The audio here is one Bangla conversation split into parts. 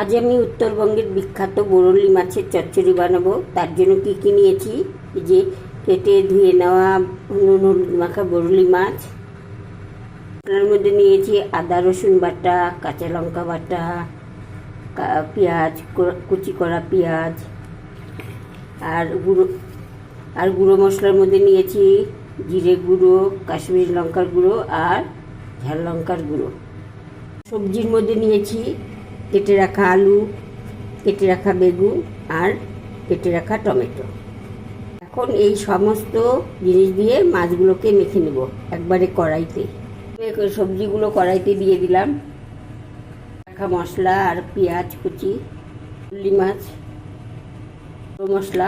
আজ আমি উত্তরবঙ্গের বিখ্যাত বরলি মাছের চচ্চড়ি বানাবো। তার জন্য কী কী নিয়েছি, এই যে কেটে ধুয়ে নেওয়া নুন হলুদ মাখা বরলি মাছ। তার মধ্যে নিয়েছি আদা রসুন বাটা, কাঁচা লঙ্কা বাটা, পেঁয়াজ কুচি করা পেঁয়াজ, আর গুঁড়ো মশলার মধ্যে নিয়েছি জিরে গুঁড়ো, কাশ্মীরি লঙ্কার গুঁড়ো আর ঝাল লঙ্কার গুঁড়ো। সবজির মধ্যে নিয়েছি কেটে রাখা আলু, কেটে রাখা বেগুন আর কেটে রাখা টমেটো। এখন এই সমস্ত জিনিস দিয়ে মাছগুলোকে মেখে নেব একবারে কড়াইতে। সবজিগুলো কড়াইতে দিয়ে দিলাম, রাখা মশলা আর পেঁয়াজ কুচি, বরলি মাছ, মশলা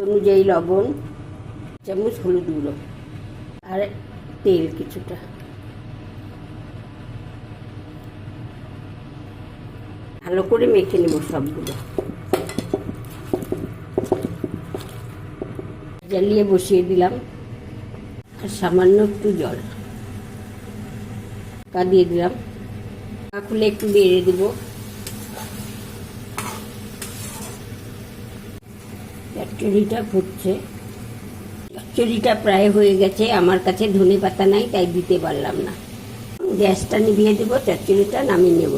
অনুযায়ী লবণ, চামচ হলুদ গুঁড়ো আর তেল কিছুটা। ভালো করে মেখে নেব সবগুলো। জ্বালিয়ে বসিয়ে দিলাম আর সামান্য একটু জল দিয়ে দিলাম। খুলে একটু বেড়ে দেব। চচ্চড়িটা ফুটছে, চচ্চড়িটা প্রায় হয়ে গেছে। আমার কাছে ধনে পাতা নাই, তাই দিতে পারলাম না। গ্যাসটা নিভিয়ে দেবো, চচ্চড়িটা নামিয়ে নেব।